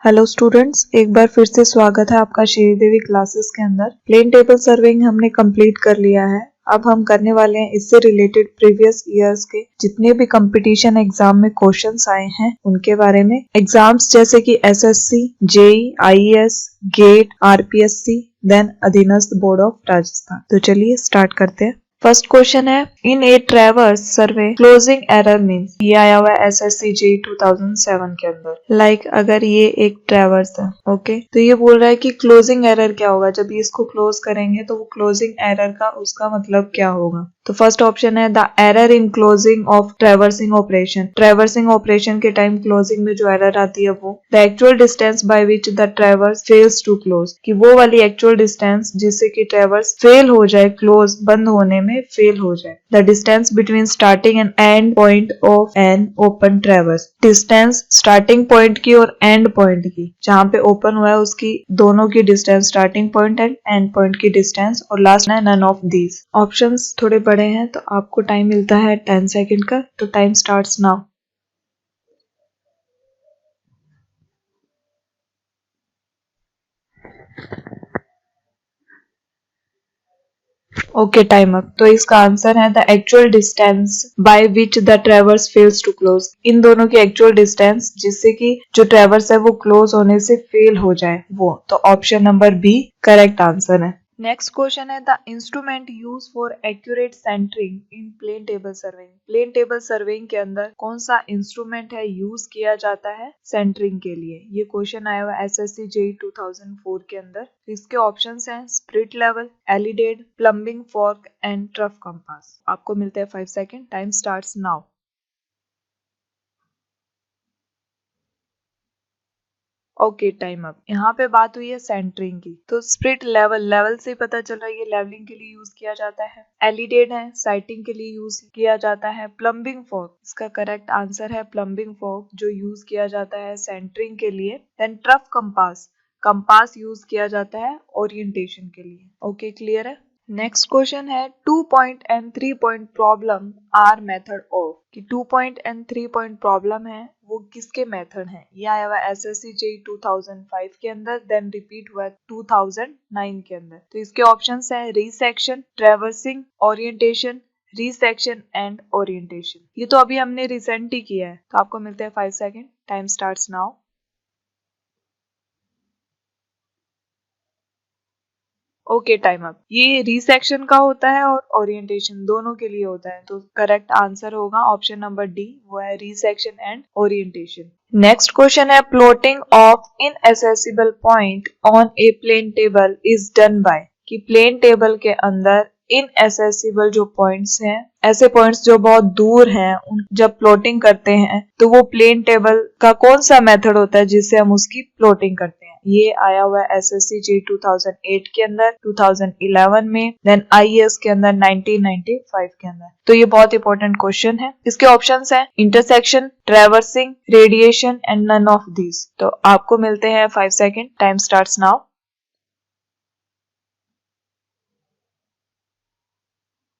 Hello students, एक बार फिर से स्वागत है आपका श्रीदेवी क्लासेस के अंदर। प्लेन टेबल सर्विंग हमने कंप्लीट कर लिया है। अब हम करने वाले हैं इससे रिलेटेड प्रीवियस ईयर्स के जितने भी कंपटीशन एग्जाम में क्वेश्चंस आए हैं उनके बारे में। एग्जाम्स जैसे कि SSC, JE, IAS, GATE, RPSC, then अधीनस्थ बोर्ड ऑफ राजस्थान। तो चलिए स्टार्ट करते हैं। फर्स्ट क्वेश्चन है, in a traverse survey closing error means. ये आया हुआ है एसएससी जेई 2007 के अंदर। लाइक अगर ये एक ट्रैवर्स है, ओके, तो ये बोल रहा है कि क्लोजिंग एरर क्या होगा। जब ये इसको क्लोज करेंगे तो वो क्लोजिंग एरर का उसका मतलब क्या होगा। तो फर्स्ट ऑप्शन है the error in closing of traversing operation. Traversing operation के टाइम क्लोजिंग में जो एरर आती है वो the actual distance by which the traverse fails to close, कि वो वाली एक्चुअल डिस्टेंस जिससे कि ट्रैवर्स फेल हो जाए, क्लोज बंद होने में फेल हो जाए। The distance between starting and and point of an open traverse. Distance starting point की और एंड पॉइंट की, जहाँ पे ओपन हुआ है उसकी दोनों की distance, starting point and and point की डिस्टेंस। और लास्ट है नन ऑफ दीज। ऑप्शंस थोड़े बड़े हैं तो आपको टाइम मिलता है 10 सेकंड का। तो time starts now. Okay, time up. तो इसका आंसर है the actual distance by which the traverse fails to close. इन दोनों की एक्चुअल डिस्टेंस जिससे कि जो ट्रैवर्स है वो क्लोज होने से फेल हो जाए वो। तो option number B correct answer है। नेक्स्ट क्वेश्चन है the instrument use for accurate centering in plane table surveying. Plane table surveying के अंदर कौन सा इंस्ट्रूमेंट है यूज किया जाता है सेंटरिंग के लिए। ये क्वेश्चन आया हुआ एसएससी जेई 2004 के अंदर। इसके ऑप्शंस हैं spirit level, elided, plumbing fork and trough compass. आपको मिलते हैं 5 second. Time starts now. Okay, time up. यहाँ पे बात हुई है सेंटरिंग की, तो स्प्रिट लेवल, लेवल से पता चल रहा है ये लेवलिंग के लिए यूज किया जाता है। एलिडेड है, साइटिंग के लिए यूज किया जाता है। प्लम्बिंग फोर्क, इसका करेक्ट आंसर है प्लम्बिंग फोर्क, जो यूज किया जाता है सेंटरिंग के लिए। Then trough compass, compass use किया जाता है ओरिएंटेशन के लिए। ओके, क्लियर है। नेक्स्ट क्वेश्चन है 2 point and 3 point problem are method of. कि 2 पॉइंट एंड 3 पॉइंट प्रॉब्लम है वो किसके मेथड है। ये आया हुआ एसएससी जेई 2005 के अंदर, देन रिपीट हुआ 2009 के अंदर। तो इसके ऑप्शंस है रीसेक्शन, ट्रैवर्सिंग, ओरिएंटेशन, रीसेक्शन एंड ओरिएंटेशन। ये तो अभी हमने रिसेंट ही किया है। तो आपको मिलते हैं 5 second. Time starts now. Okay, time up. ये रीसेक्शन का होता है और ओरिएंटेशन दोनों के लिए होता है। तो करेक्ट आंसर होगा ऑप्शन नंबर डी, वो है resection and orientation. Next question है plotting of inaccessible point on a plane table is done by. कि प्लेन टेबल के अंदर इनएक्सेसिबल जो पॉइंट्स हैं, ऐसे पॉइंट्स जो बहुत दूर हैं, उन जब प्लॉटिंग करते हैं तो वो प्लेन टेबल का कौन सा मेथड होता है जिससे हम उसकी प्लॉटिंग करते हैं। ये आया हुआ है एसएससी जे 2008 के अंदर, 2011 में, देन आईएएस के अंदर 1995 के अंदर। तो ये बहुत इंपॉर्टेंट क्वेश्चन है। इसके ऑप्शंस हैं intersection, traversing, radiation and none of these. तो आपको मिलते हैं 5 second. Time starts now.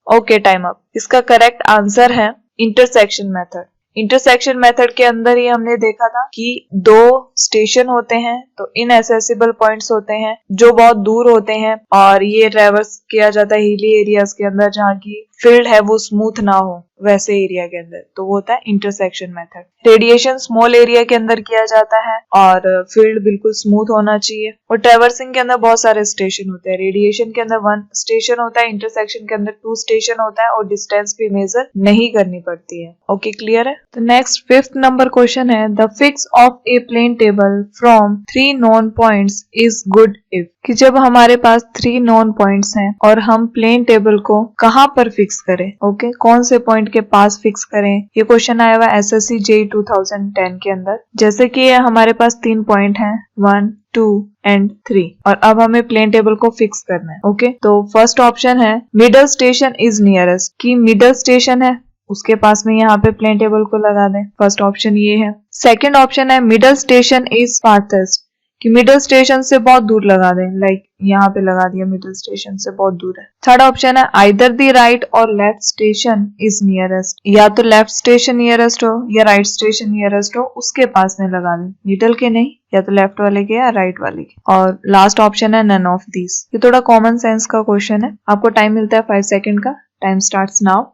Okay, time up. इसका करेक्ट आंसर है इंटरसेक्शन मेथड। इंटरसेक्शन मेथड के अंदर ही हमने देखा था कि दो स्टेशन होते हैं, तो इनएक्सेसिबल पॉइंट्स होते हैं जो बहुत दूर होते हैं, और ये ट्रैवर्स किया जाता है हिली एरियाज के अंदर जहाँ की फील्ड है वो स्मूथ ना हो, वैसे एरिया के अंदर। तो वो होता है intersection method. Radiation small area के अंदर किया जाता है और फील्ड बिल्कुल स्मूथ होना चाहिए। और ट्रैवर्सिंग के अंदर बहुत सारे स्टेशन होते हैं। रेडिएशन के अंदर 1 स्टेशन होता है, इंटरसेक्शन के अंदर 2 स्टेशन होता है, और डिस्टेंस भी मेजर नहीं करनी पड़ती है। ओके, क्लियर है। तो नेक्स्ट 5th नंबर क्वेश्चन है the fix of a plane table from 3 known points is good if. कि जब हमारे पास 3 नोन पॉइंट्स हैं और हम प्लेन टेबल को कहाँ पर फिक्स करें। ओके, कौन से पॉइंट के पास फिक्स करें। ये क्वेश्चन आया हुआ एसएससी जेई 2010 के अंदर। जैसे कि हमारे पास 3 पॉइंट हैं, 1, 2 एंड 3, और अब हमें प्लेन टेबल को फिक्स करना है। ओके, तो फर्स्ट ऑप्शन है मिडल स्टेशन इज नियरेस्ट। कि मिडल स्टेशन है उसके पास में यहाँ पे प्लेन टेबल को लगा दें। फर्स्ट ऑप्शन ये है। सेकंड ऑप्शन है मिडल स्टेशन इज फार्थेस्ट। कि मिडिल स्टेशन से बहुत दूर लगा दें, लाइक यहाँ पे लगा दिया, मिडिल स्टेशन से बहुत दूर है। थर्ड ऑप्शन है आइदर द राइट और लेफ्ट स्टेशन इज नियरेस्ट, या तो लेफ्ट स्टेशन नियरेस्ट हो या राइट स्टेशन नियरेस्ट हो, उसके पास में लगा दें, मिडिल के नहीं, या तो लेफ्ट वाले के या राइट वाले के। और लास्ट ऑप्शन है नन ऑफ दीज। ये थोड़ा कॉमन सेंस का क्वेश्चन है। आपको टाइम मिलता है 5 सेकंड का। Time starts now.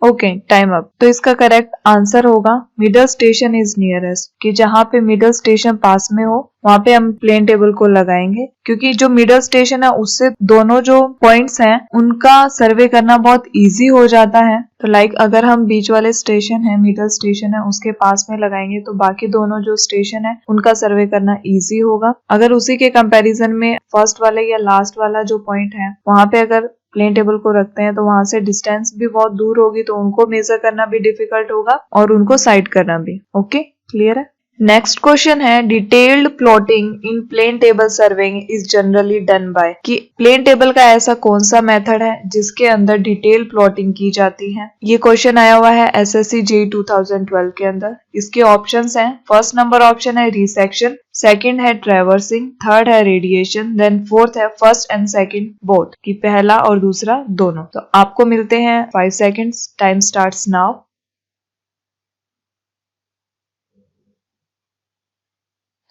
Okay, time up. तो इसका करेक्ट आंसर होगा मिडल स्टेशन इज नियरेस्ट, कि जहाँ पे मिडल स्टेशन पास में हो वहां पे हम प्लेन टेबल को लगाएंगे, क्योंकि जो मिडल स्टेशन है उससे दोनों जो पॉइंट्स हैं उनका सर्वे करना बहुत इजी हो जाता है। तो लाइक अगर हम बीच वाले स्टेशन है, मिडल स्टेशन है, उसके पास में लगाएंगे तो बाकी दोनों जो स्टेशन है उनका सर्वे करना इजी होगा। अगर उसी के कंपैरिजन में फर्स्ट वाले या लास्ट वाला जो पॉइंट है वहां पे अगर प्लेन टेबल को रखते हैं तो वहां से डिस्टेंस भी बहुत दूर होगी, तो उनको मेजर करना भी डिफिकल्ट होगा और उनको साइड करना भी। ओके, क्लियर है। नेक्स्ट क्वेश्चन है detailed plotting in plane table surveying is generally done by, कि प्लेन टेबल का ऐसा कौन सा मेथड है जिसके अंदर डिटेल प्लॉटिंग की जाती है। ये क्वेश्चन आया हुआ है एसएससी जेईई 2012 के अंदर। इसके ऑप्शंस हैं, फर्स्ट नंबर ऑप्शन है रिसेक्शन, सेकंड है ट्रैवर्सिंग, थर्ड है रेडिएशन, देन फोर्थ है फर्स्ट एंड सेकंड बोथ, कि पहला और दूसरा दोनों। तो आपको मिलते हैं 5 seconds. Time starts now.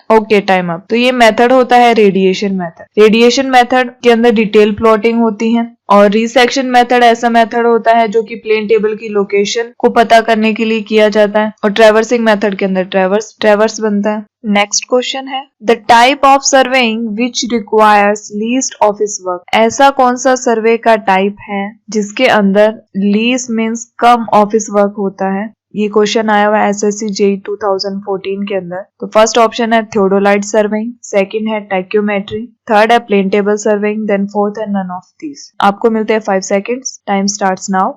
Okay, time up. तो ये मेथड होता है रेडिएशन मेथड। रेडिएशन मेथड के अंदर डिटेल प्लॉटिंग होती है, और रिसेक्शन मेथड ऐसा मेथड होता है जो कि प्लेन टेबल की लोकेशन को पता करने के लिए किया जाता है, और ट्रैवर्सिंग मेथड के अंदर ट्रैवर्स बनता है। नेक्स्ट क्वेश्चन है the type of surveying which requires least office work, ऐसा कौन सा सर्वे का टाइप है जिसके अंदर लीस्ट मीन्स कम ऑफिस वर्क होता है। ये क्वेश्चन आया हुआ है एसएससी जेईई 2014 के अंदर। तो फर्स्ट ऑप्शन है थियोडोलाइट सर्वेइंग, सेकंड है टैक्योमेट्री, थर्ड है plane table surveying, then fourth है नन ऑफ दीज। आपको मिलते हैं 5 seconds. Time starts now.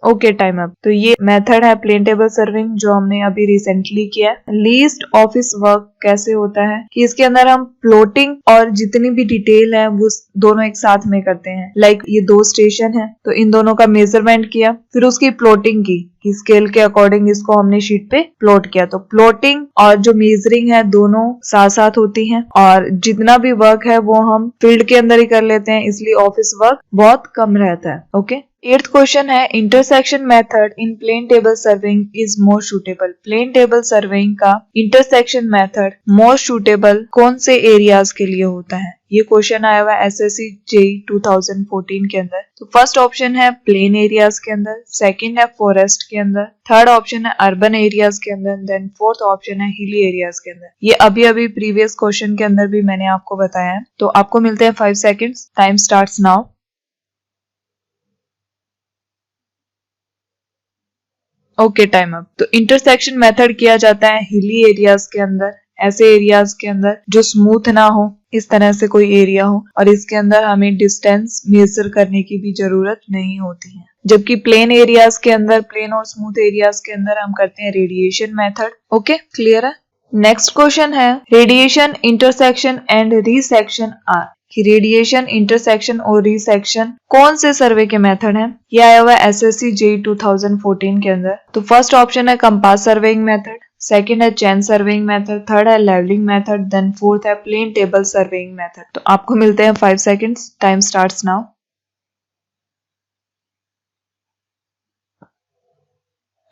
Okay, time up. तो ये मेथड है प्लेन टेबल सर्विंग जो हमने अभी रिसेंटली किया है। लीस्ट ऑफिस वर्क कैसे होता है कि इसके अंदर हम प्लॉटिंग और जितनी भी डिटेल है वो दोनों एक साथ में करते हैं। लाइक ये 2 स्टेशन है तो इन दोनों का मेजरमेंट किया, फिर उसकी प्लॉटिंग की कि स्केल के अकॉर्डिंग इसको हमने शीट पे प्लॉट किया। तो प्लॉटिंग और जो मेजरिंग है दोनों साथ साथ होती हैं, और जितना भी वर्क है वो हम फील्ड के अंदर ही कर लेते हैं, इसलिए ऑफिस वर्क बहुत कम रहता है। ओके, 8th क्वेश्चन है intersection method in plane table surveying is more suitable. Plane table surveying का इंटरसेक्शन मेथड मोर सूटेबल कौन से एरियाज के लिए होता है। ये क्वेश्चन आया हुआ है एसएससी जेईई 2014 के अंदर। तो फर्स्ट ऑप्शन है प्लेन एरियाज के अंदर, सेकंड है फॉरेस्ट के अंदर, थर्ड ऑप्शन है अर्बन एरियाज के अंदर, देन फोर्थ ऑप्शन है हिली एरियाज के अंदर। ये अभी अभी प्रीवियस क्वेश्चन के अंदर भी मैंने आपको बताया है। तो आपको मिलते हैं 5 seconds. Time starts now. Okay, time up. तो इंटरसेक्शन मेथड किया जाता है हिली एरियाज के अंदर, ऐसे एरियाज के अंदर जो स्मूथ ना हो, इस तरह से कोई एरिया हो, और इसके अंदर हमें डिस्टेंस मेजर करने की भी जरूरत नहीं होती है। जबकि प्लेन एरियाज के अंदर, प्लेन और स्मूथ एरियाज के अंदर हम करते हैं रेडिएशन मेथड। ओके, क्लियर है। नेक्स्ट क्वेश्चन है radiation, intersection and resection are, कि रेडिएशन, इंटरसेक्शन और रिसेक्शन कौन से सर्वे के मेथड हैं। ये आया हुआ है एसएससी जेईई 2014 के अंदर। तो फर्स्ट ऑप्शन है कंपास सर्वेइंग मेथड, सेकंड है चेन सर्वेइंग मेथड, थर्ड है लेवलिंग मेथड, देन फोर्थ है प्लेन टेबल सर्वेइंग मेथड। तो आपको मिलते हैं 5 seconds. Time starts now.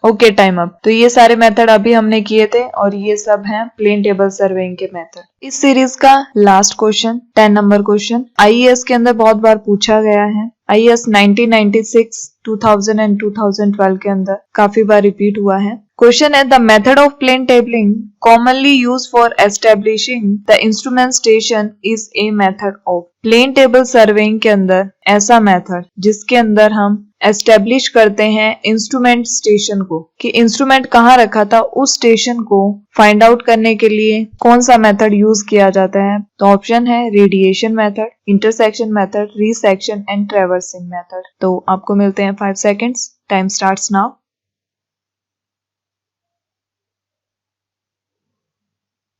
Okay, time up. तो ये सारे मेथड अभी हमने किए थे और ये सब हैं प्लेन टेबल सर्वेइंग के मेथड। इस सीरीज का last question 10 number question IAS के अंदर बहुत बार पूछा गया है। आईएएस 1996, 2000 एंड 2012 के अंदर काफी बार रिपीट हुआ है। क्वेश्चन है the method of plane tabling commonly use for establishing the instrument station is a method of. Plane table surveying के अंदर ऐसा मेथड जिसके अंदर हम एस्टेब्लिश करते हैं इंस्ट्रूमेंट स्टेशन को, कि इंस्ट्रूमेंट कहाँ रखा था, उस स्टेशन को फाइंड आउट करने के लिए कौन सा मेथड यूज किया जाता है। तो ऑप्शन है radiation method, intersection method, resection and traversing method. तो आपको मिलते हैं 5 seconds. Time starts now.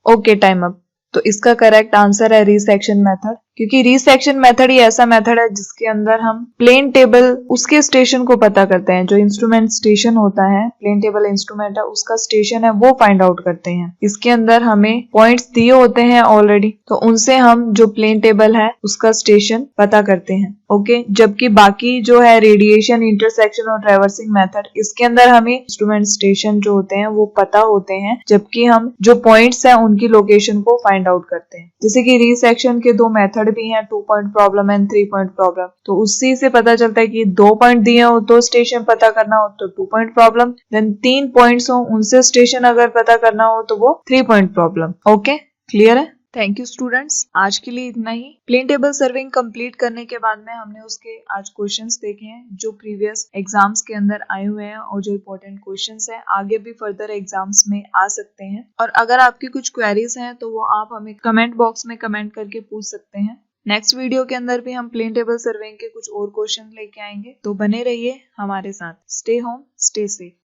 Okay, time up. तो इसका करेक्ट आंसर है रिसेक्शन मेथड, क्योंकि रीसेक्शन मेथड ही ऐसा मेथड है जिसके अंदर हम प्लेन टेबल उसके स्टेशन को पता करते हैं। जो इंस्ट्रूमेंट स्टेशन होता है, प्लेन टेबल इंस्ट्रूमेंट है, उसका स्टेशन है वो फाइंड आउट करते हैं। इसके अंदर हमें पॉइंट्स दिए होते हैं ऑलरेडी, तो उनसे हम जो प्लेन टेबल है उसका स्टेशन पता करते हैं। ओके, जबकि बाकी जो है रेडिएशन, इंटरसेक्शन और ट्रैवर्सिंग मेथड, इसके अंदर हमें इंस्ट्रूमेंट स्टेशन जो होते हैं वो पता होते हैं, जबकि हम जो पॉइंट्स हैं उनकी लोकेशन को फाइंड आउट करते हैं। जैसे कि रीसेक्शन के दो मेथड भी हैं, 2 point problem and 3 point problem. तो उसी से पता चलता है कि 2 पॉइंट दिए हो तो स्टेशन पता करना हो तो 2 पॉइंट प्रॉब्लम, देन 3 पॉइंट्स हो उनसे स्टेशन अगर पता करना हो तो वो 3 पॉइंट प्रॉब्लम। ओके, क्लियर है? थैंक यू स्टूडेंट्स, आज के लिए इतना ही। प्लेन टेबल सर्विंग कंप्लीट करने के बाद में हमने उसके आज क्वेश्चंस देखे हैं जो प्रीवियस एग्जाम्स के अंदर आए हुए हैं और जो इम्पोर्टेंट क्वेश्चंस हैं, आगे भी फर्दर एग्जाम्स में आ सकते हैं। और अगर आपकी कुछ क्वेरीज हैं तो वो आप हमें कमेंट बॉक्स में कमेंट करके पूछ सकते हैं। नेक्स्ट वीडियो के अंदर भी हम प्लेन टेबल सर्विंग के कुछ और क्वेश्चन लेके आएंगे, तो बने रहिए हमारे साथ। Stay home, stay safe.